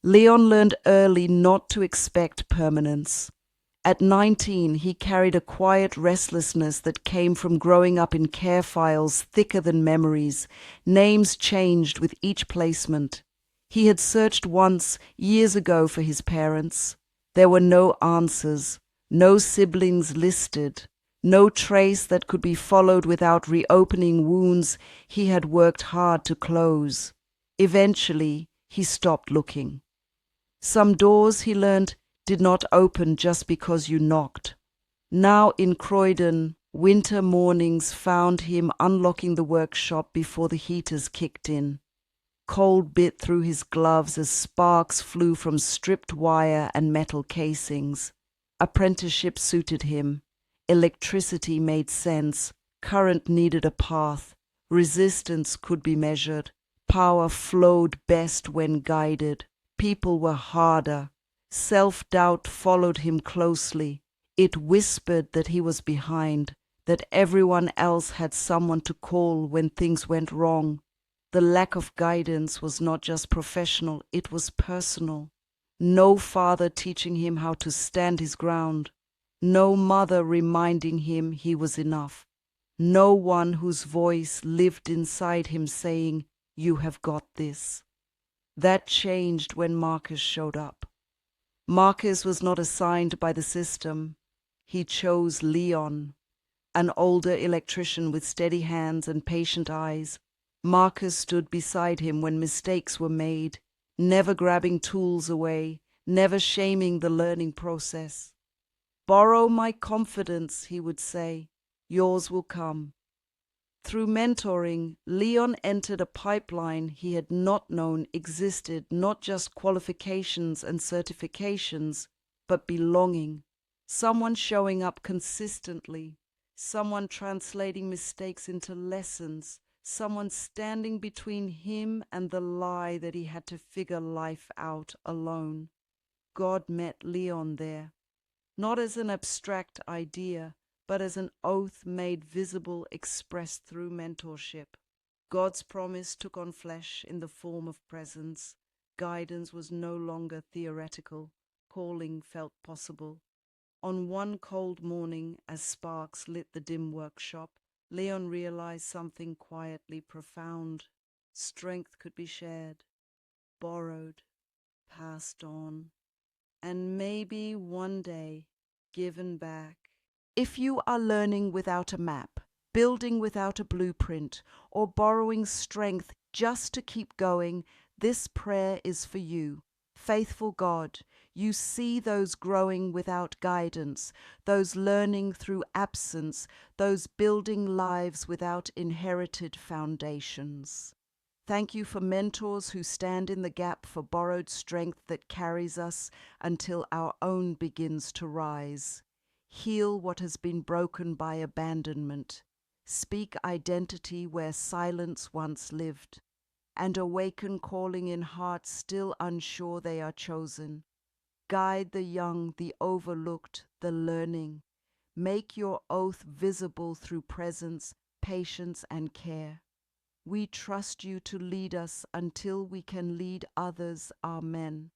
Leon learned early not to expect permanence. At 19, he carried a quiet restlessness that came from growing up in care files thicker than memories, names changed with each placement. He had searched once, years ago, for his parents. There were no answers, no siblings listed, no trace that could be followed without reopening wounds he had worked hard to close. Eventually, he stopped looking. Some doors, he learned, did not open just because you knocked. Now in Croydon, winter mornings found him unlocking the workshop before the heaters kicked in. Cold bit through his gloves as sparks flew from stripped wire and metal casings. Apprenticeship suited him. Electricity made sense. Current needed a path. Resistance could be measured. Power flowed best when guided. People were harder. Self-doubt followed him closely. It whispered that he was behind, that everyone else had someone to call when things went wrong. The lack of guidance was not just professional, it was personal. No father teaching him how to stand his ground. No mother reminding him he was enough. No one whose voice lived inside him saying, "You have got this." That changed when Marcus showed up. Marcus was not assigned by the system. He chose Leon, an older electrician with steady hands and patient eyes. Marcus stood beside him when mistakes were made, never grabbing tools away, never shaming the learning process. "Borrow my confidence," he would say. "Yours will come." Through mentoring, Leon entered a pipeline he had not known existed, not just qualifications and certifications, but belonging. Someone showing up consistently, someone translating mistakes into lessons, someone standing between him and the lie that he had to figure life out alone. God met Leon there, not as an abstract idea, but as an oath made visible, expressed through mentorship. God's promise took on flesh in the form of presence. Guidance was no longer theoretical. Calling felt possible. On one cold morning, as sparks lit the dim workshop, Leon realized something quietly profound. Strength could be shared, borrowed, passed on, and maybe one day given back. If you are learning without a map, building without a blueprint, or borrowing strength just to keep going, this prayer is for you. Faithful God, you see those growing without guidance, those learning through absence, those building lives without inherited foundations. Thank you for mentors who stand in the gap for borrowed strength that carries us until our own begins to rise. Heal what has been broken by abandonment. Speak identity where silence once lived, and awaken calling in hearts still unsure they are chosen. Guide the young, the overlooked, the learning. Make your oath visible through presence, patience, and care. We trust you to lead us until we can lead others. Amen.